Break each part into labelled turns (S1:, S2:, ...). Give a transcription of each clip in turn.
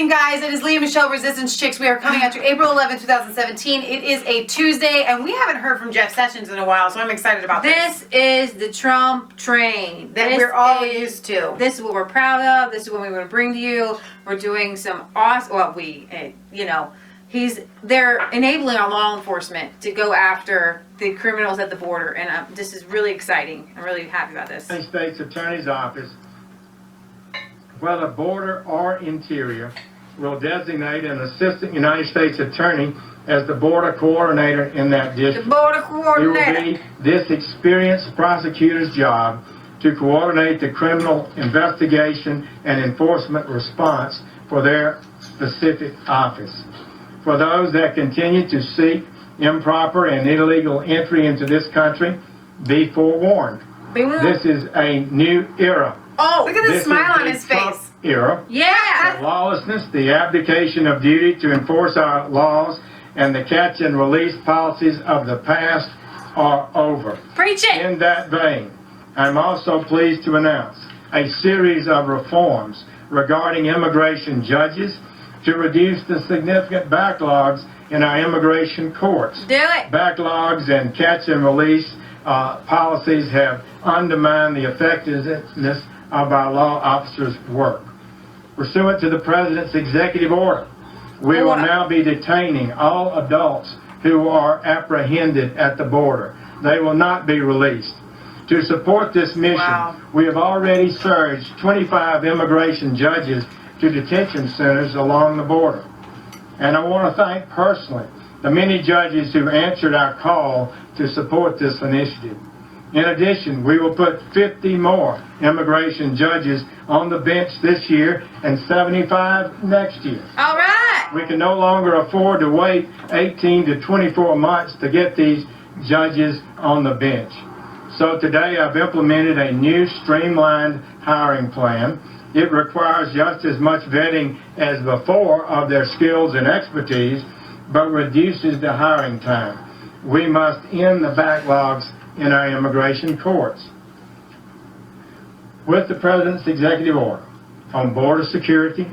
S1: evening, guys. It is Leah Michelle Resistance Chicks. We are coming out to April 11th, 2017. It is a Tuesday, and we haven't heard from Jeff Sessions in a while, so I'm excited about this.
S2: This is the Trump train
S1: That we're all used to.
S2: This is what we're proud of. This is what we want to bring to you. We're doing some awesome, they're enabling our law enforcement to go after the criminals at the border, and this is really exciting. I'm really happy about this.
S3: United States Attorney's Office, whether border or interior, will designate an assistant United States attorney as the border coordinator in that district.
S2: The border coordinator.
S3: It will be this experienced prosecutor's job to coordinate the criminal investigation and enforcement response for their specific office. For those that continue to seek improper and illegal entry into this country, be forewarned. This is a new era.
S1: Oh, look at the smile on his face.
S3: Era.
S2: Yeah.
S3: The lawlessness, the abdication of duty to enforce our laws, and the catch and release policies of the past are over.
S2: Preach it.
S3: In that vein, I'm also pleased to announce a series of reforms regarding immigration judges to reduce the significant backlogs in our immigration courts.
S2: Do it.
S3: Backlogs and catch and release policies have undermined the effectiveness of our law officers' work. Pursuant to the President's executive order, we will now be detaining all adults who are apprehended at the border. They will not be released. To support this mission, we have already surged 25 immigration judges to detention centers along the border. And I want to thank personally the many judges who answered our call to support this initiative. In addition, we will put 50 more immigration judges on the bench this year and 75 next year.
S2: All right.
S3: We can no longer afford to wait 18 to 24 months to get these judges on the bench. So today I've implemented a new streamlined hiring plan. It requires just as much vetting as before of their skills and expertise, but reduces the hiring time. We must end the backlogs in our immigration courts. With the President's executive order on border security,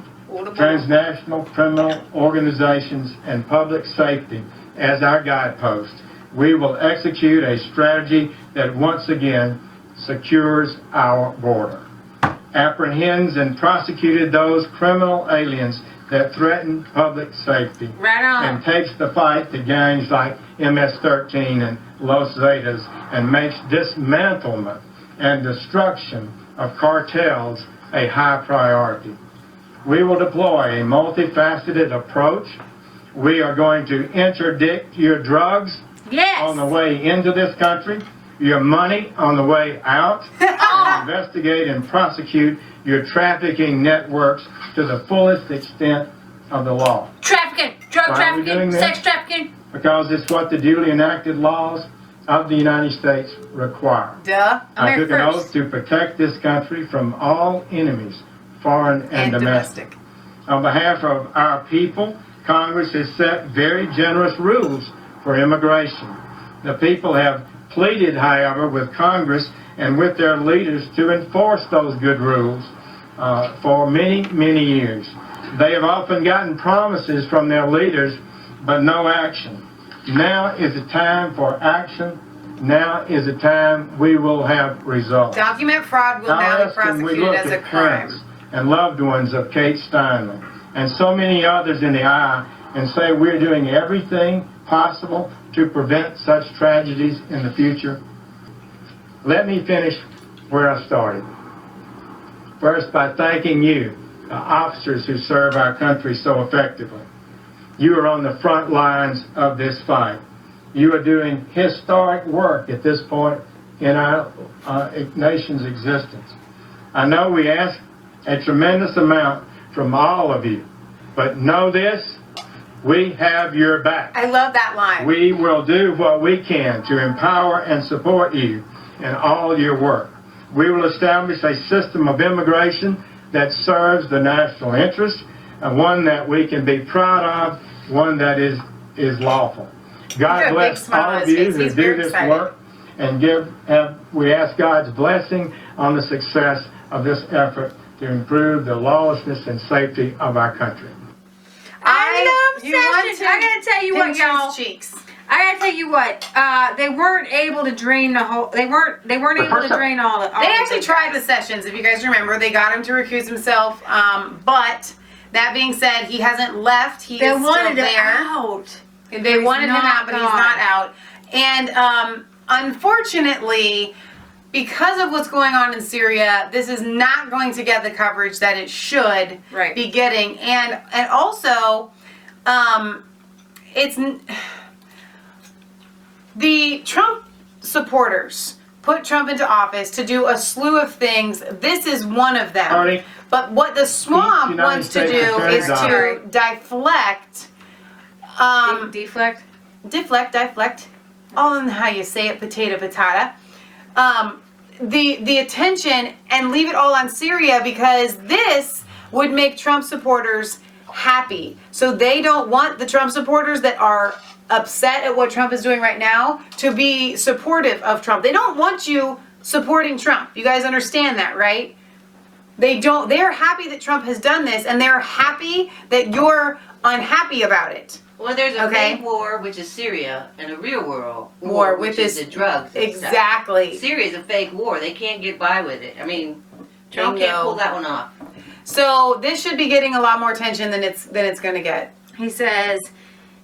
S3: transnational criminal organizations, and public safety as our guidepost, we will execute a strategy that once again secures our border, apprehends and prosecuted those criminal aliens that threaten public safety,
S2: right on,
S3: and takes the fight to gangs like MS-13 and Los Zetas, and makes dismantlement and destruction of cartels a high priority. We will deploy a multifaceted approach. We are going to interdict your drugs on the way into this country, your money on the way out, and investigate and prosecute your trafficking networks to the fullest extent of the law.
S2: Trafficking, drug trafficking, sex trafficking.
S3: Because it's what the duly enacted laws of the United States require.
S1: Duh.
S3: I took an oath to protect this country from all enemies, foreign and domestic. On behalf of our people, Congress has set very generous rules for immigration. The people have pleaded, however, with Congress and with their leaders to enforce those good rules for many, many years. They have often gotten promises from their leaders, but no action. Now is the time for action. Now is the time we will have results.
S1: Document fraud will now be prosecuted as a crime.
S3: And loved ones of Kate Steinle and so many others in the aisle and say we're doing everything possible to prevent such tragedies in the future. Let me finish where I started. First, by thanking you, the officers who serve our country so effectively. You are on the front lines of this fight. You are doing historic work at this point in our nation's existence. I know we ask a tremendous amount from all of you, but know this, we have your back.
S1: I love that line.
S3: We will do what we can to empower and support you in all your work. We will establish a system of immigration that serves the national interest, and one that we can be proud of, one that is lawful. God bless all of you who do this work, and we ask God's blessing on the success of this effort to improve the lawlessness and safety of our country.
S2: I love
S1: you want
S2: Sessions.
S1: to
S2: I gotta tell you what,
S1: pinch
S2: y'all.
S1: his cheeks.
S2: I gotta tell you what. They weren't able to drain the whole. They weren't able to drain all the.
S1: They actually tried with Sessions, if you guys remember. They got him to recuse himself. But that being said, he hasn't left. He is still
S2: wanted him
S1: there.
S2: out.
S1: They wanted him
S2: not
S1: out, but he's
S2: gone.
S1: not out. And unfortunately, because of what's going on in Syria, this is not going to get the coverage that it should
S2: Right.
S1: be getting. And also, it's the Trump supporters put Trump into office to do a slew of things. This is one of them.
S3: Marty,
S1: But what the swamp
S3: United
S1: wants to
S3: States
S1: do
S3: Attorney
S1: is to
S3: General.
S1: deflect.
S2: Deflect.
S1: Deflect, all in how you say it, potato. The attention and leave it all on Syria, because this would make Trump supporters happy. So they don't want the Trump supporters that are upset at what Trump is doing right now to be supportive of Trump. They don't want you supporting Trump. You guys understand that, right? They're happy that Trump has done this, and they're happy that you're unhappy about it.
S4: Well, there's a
S1: Okay.
S4: fake war, which is Syria, and a real world
S1: War,
S4: which
S1: which
S4: is
S1: is
S4: the drugs. and stuff.
S1: Exactly.
S4: Syria's a fake war. They can't get by with it. I mean, Trump
S1: Bingo.
S4: can't pull that one off.
S1: So this should be getting a lot more attention than it's going to get.
S2: He says,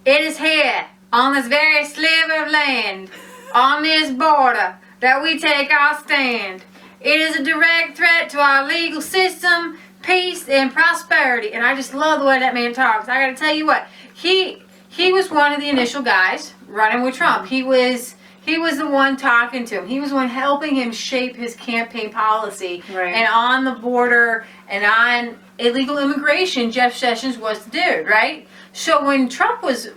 S2: "It is here, on this very sliver of land, on this border, that we take our stand. It is a direct threat to our legal system, peace, and prosperity." And I just love the way that man talks. I gotta tell you what, he was one of the initial guys running with Trump. He was the one talking to him. He was the one helping him shape his campaign policy.
S1: Right.
S2: And on the border and on illegal immigration, Jeff Sessions was the dude, right? So when Trump was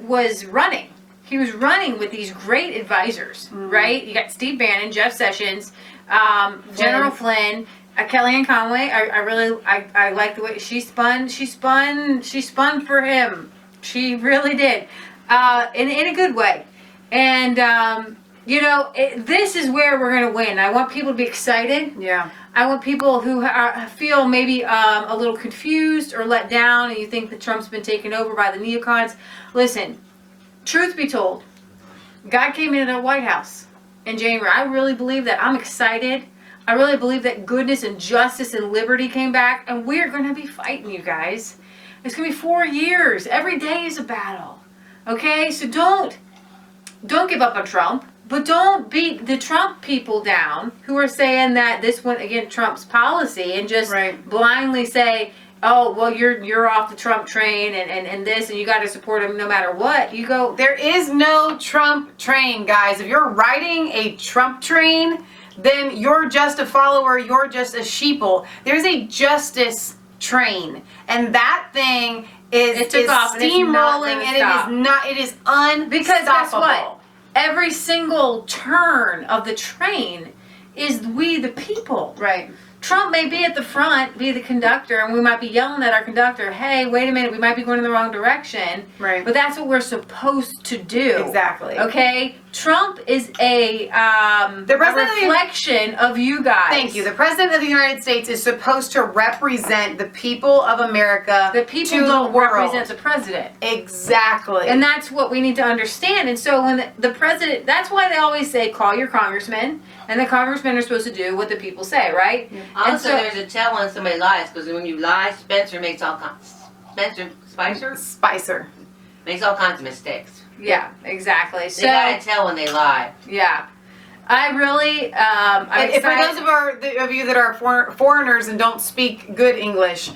S2: running, he was running with these great advisors, right? You got Steve Bannon, Jeff Sessions, General Flynn, Kellyanne Conway. I like the way she spun for him. She really did, in a good way. And this is where we're gonna win. I want people to be excited.
S1: Yeah.
S2: I want people who feel maybe a little confused or let down, and you think that Trump's been taken over by the neocons. Listen, truth be told, God came into the White House in January. I really believe that. I'm excited. I really believe that goodness and justice and liberty came back, and we're going to be fighting, you guys. It's going to be 4 years. Every day is a battle. Okay? So don't give up on Trump, but don't beat the Trump people down who are saying that this went against Trump's policy, and just
S1: Right.
S2: blindly say, "Oh, well, you're off the Trump train and this, and you got to support him no matter what." You go,
S1: There is no Trump train, guys. If you're riding a Trump train, then you're just a follower. You're just a sheeple. There's a justice train, and that thing
S2: It took off, and it's not
S1: steamrolling,
S2: gonna
S1: and
S2: stop.
S1: it is unstoppable.
S2: because guess what? Every single turn of the train is we the people.
S1: Right.
S2: Trump may be at the front, be the conductor, and we might be yelling at our conductor, "Hey, wait a minute, we might be going in the wrong direction."
S1: Right.
S2: But that's what we're supposed to do.
S1: Exactly.
S2: Okay? Trump is a
S1: president of the-
S2: reflection of you guys.
S1: Thank you. The President of the United States is supposed to represent the people of America
S2: The people
S1: to
S2: don't
S1: the world.
S2: represent the president.
S1: Exactly.
S2: And that's what we need to understand. And so when the president, that's why they always say, call your congressman, and the congressmen are supposed to do what the people say, right? And
S4: Also,
S2: so,
S4: there's a tell when somebody lies, because when you lie, Spicer makes all kinds of mistakes.
S2: yeah, exactly.
S4: They
S2: So,
S4: gotta tell when they lie.
S2: yeah. I really, I'm
S1: And for
S2: excited.
S1: those of you that are foreigners and don't speak good English,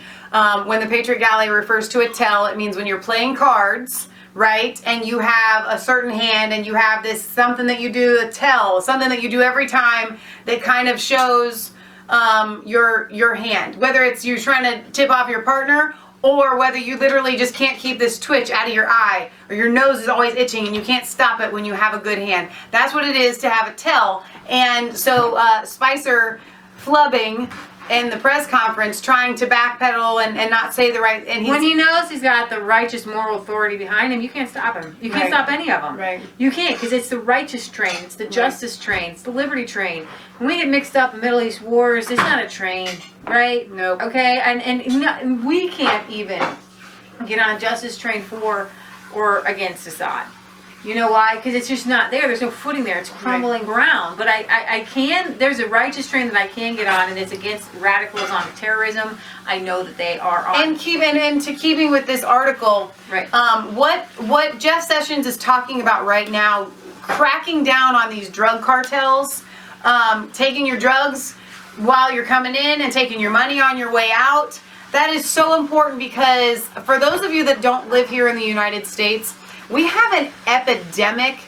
S1: when the Patriot Galley refers to a tell, it means when you're playing cards, right? And you have a certain hand, and you have this something that you do, a tell, something that you do every time that kind of shows your hand. Whether it's you're trying to tip off your partner, or whether you literally just can't keep this twitch out of your eye, or your nose is always itching and you can't stop it when you have a good hand. That's what it is to have a tell. And so Spicer flubbing in the press conference trying to backpedal and not say the right. And
S2: when he knows he's got the righteous moral authority behind him, you can't stop him. You can't
S1: Right.
S2: stop any of them.
S1: Right.
S2: You can't, because it's the righteous train, it's the justice train, it's the liberty train. When we get mixed up in Middle East wars, it's not a train, right?
S1: Nope.
S2: Okay, and we can't even get on a justice train for or against Assad. You know why? Because it's just not there. There's no footing there. It's crumbling ground. But I can, there's a righteous train that I can get on, and it's against radicals on terrorism. I know that they are on.
S1: And to keeping with this article,
S2: Right.
S1: What Jeff Sessions is talking about right now, cracking down on these drug cartels, taking your drugs while you're coming in and taking your money on your way out. That is so important because for those of you that don't live here in the United States, we have an epidemic,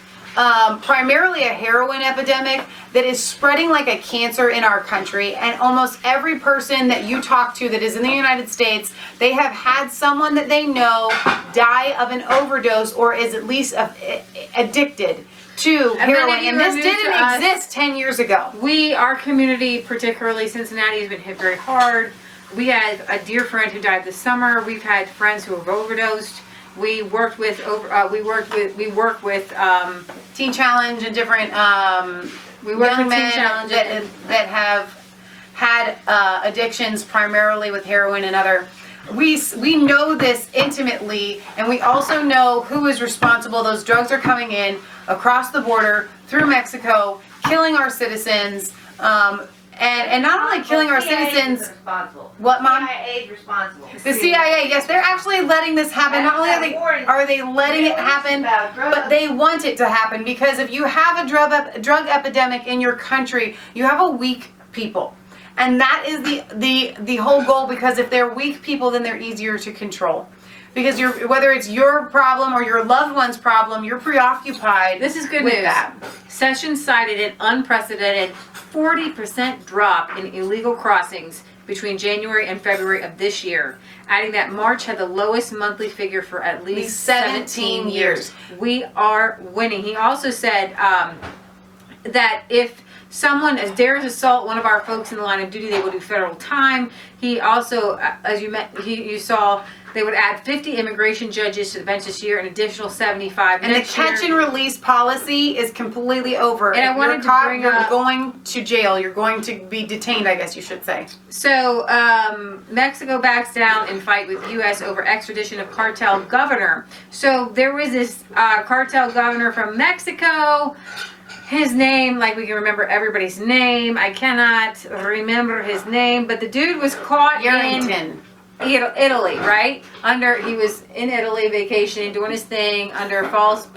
S1: primarily a heroin epidemic, that is spreading like a cancer in our country. And almost every person that you talk to that is in the United States, they have had someone that they know die of an overdose or is at least addicted to
S2: And many of
S1: heroin.
S2: you
S1: And
S2: are
S1: this
S2: new
S1: didn't
S2: to us.
S1: exist 10 years ago.
S2: Our community, particularly Cincinnati, has been hit very hard. We had a dear friend who died this summer. We've had friends who have overdosed. We work with
S1: Teen Challenge and different
S2: we work
S1: young
S2: with Teen
S1: men
S2: Challenge
S1: that have had addictions primarily with heroin and other. We know this intimately, and we also know who is responsible. Those drugs are coming in across the border through Mexico, killing our citizens, and not only killing our citizens.
S4: Responsible.
S1: What, Mom?
S4: CIA is responsible.
S1: The CIA, yes, they're actually letting this happen. Not only are they letting it happen, but they want it to happen, because if you have a drug epidemic in your country, you have a weak people. And that is the whole goal, because if they're weak people, then they're easier to control. Because whether it's your problem or your loved one's problem, you're preoccupied.
S2: This is good
S1: with
S2: news.
S1: that.
S2: Sessions cited an unprecedented 40% drop in illegal crossings between January and February of this year, adding that March had the lowest monthly figure for at least 17 years. We are winning. He also said that if someone dares assault one of our folks in the line of duty, they will do federal time. He also, as you saw, they would add 50 immigration judges to the bench this year, an additional 75
S1: And the
S2: next year.
S1: catch and release policy is completely over.
S2: And I
S1: If
S2: wanted
S1: you're
S2: to
S1: caught,
S2: bring
S1: you're
S2: up-
S1: going to jail. You're going to be detained, I guess you should say.
S2: So, Mexico backs down in fight with U.S. over extradition of cartel governor. So, there was this cartel governor from Mexico. His name, like we can remember everybody's name. I cannot remember his name, but the dude was caught
S1: Yarrington.
S2: in Italy, right? He was in Italy vacationing, doing his thing under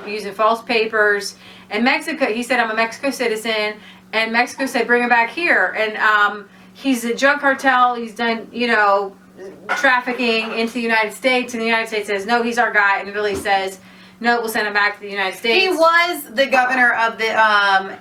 S2: using false papers. And Mexico, he said, I'm a Mexico citizen. And Mexico said, bring him back here. And he's a drug cartel. He's done, trafficking into the United States. And the United States says, no, he's our guy. And Italy says, no, we'll send him back to the United States.
S1: He was the governor of the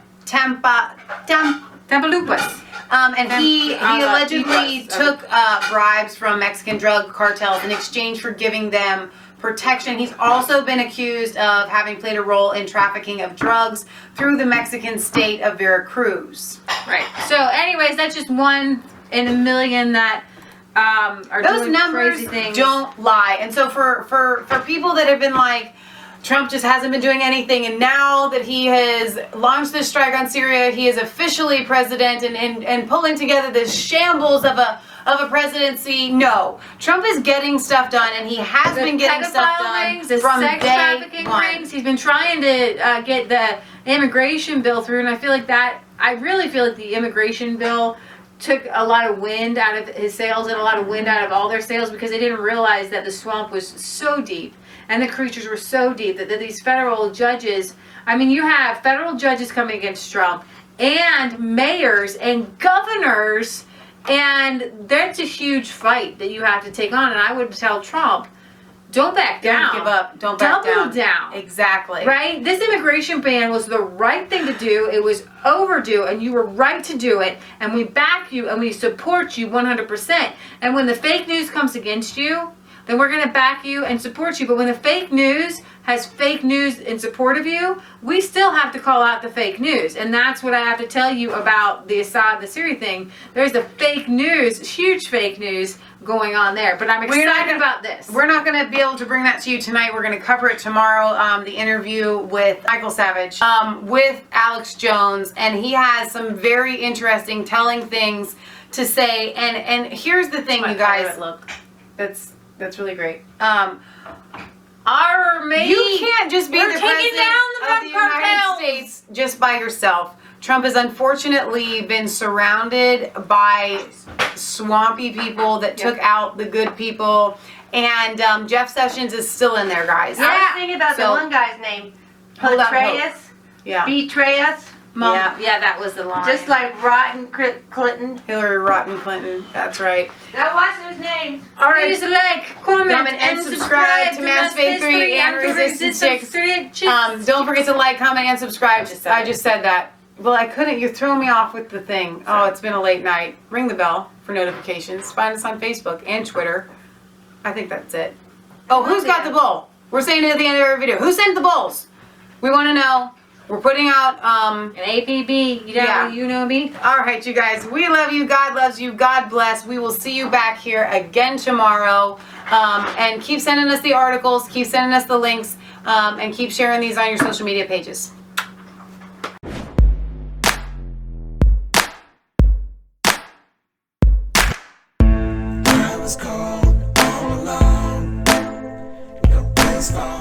S2: Tamaulipas.
S1: And he allegedly
S2: Tamaulipas.
S1: took bribes from Mexican drug cartels in exchange for giving them protection. He's also been accused of having played a role in trafficking of drugs through the Mexican state of Veracruz.
S2: Right. So, anyways, that's just one in a million that are
S1: Those
S2: doing
S1: numbers
S2: crazy things.
S1: don't lie. And so for people that have been like, Trump just hasn't been doing anything, and now that he has launched this strike on Syria, he is officially president and pulling together this shambles of a presidency. No, Trump is getting stuff done, and he has been getting stuff done
S2: rings, the
S1: from
S2: sex
S1: day
S2: trafficking
S1: one.
S2: rings. He's been trying to get the immigration bill through, and I really feel like the immigration bill took a lot of wind out of his sails and a lot of wind out of all their sails, because they didn't realize that the swamp was so deep and the creatures were so deep that these federal judges, you have federal judges coming against Trump and mayors and governors, and that's a huge fight that you have to take on. And I would tell Trump, don't back down.
S1: Don't give up. Don't back
S2: Double down.
S1: Exactly.
S2: Right? This immigration ban was the right thing to do. It was overdue, and you were right to do it. And we back you, and we support you 100%. And when the fake news comes against you, then we're going to back you and support you. But when the fake news has fake news in support of you, we still have to call out the fake news. And that's what I have to tell you about the Assad, the Syria thing. There's the fake news, huge fake news going on there. But I'm excited about this.
S1: We're not going to be able to bring that to you tonight. We're going to cover it tomorrow, the interview with Michael Savage, with Alex Jones. And he has some very interesting, telling things to say. And here's the thing, you guys.
S2: Look.
S1: That's really great.
S2: You
S1: can't just be the president of the United States just by yourself. Trump has unfortunately been surrounded by swampy people that took out the good people, and Jeff Sessions is still in there, guys.
S5: I was thinking about the one guy's name.
S1: Hold up,
S5: Petraeus.
S1: Yeah.
S5: Betray us.
S2: Yeah, that was the line.
S5: Just like Rotten Clinton.
S1: Hillary Rotten Clinton. That's right.
S5: That was his name.
S1: All right.
S2: Please like, comment,
S1: and subscribe to Mass Faith 3 and Resistance 6. Don't forget to like, comment, and subscribe. I just said that. Well, I couldn't. You're throwing me off with the thing. Oh, it's been a late night. Ring the bell for notifications. Find us on Facebook and Twitter. I think that's it. Oh, who's got the bull? We're saying it at the end of every video. Who sent the bulls? We want to know. We're putting out
S2: an APB. You know me.
S1: All right, you guys. We love you. God loves you. God bless. We will see you back here again tomorrow. And keep sending us the articles. Keep sending us the links. And keep sharing these on your social media pages.
S6: I was cold all alone. No place for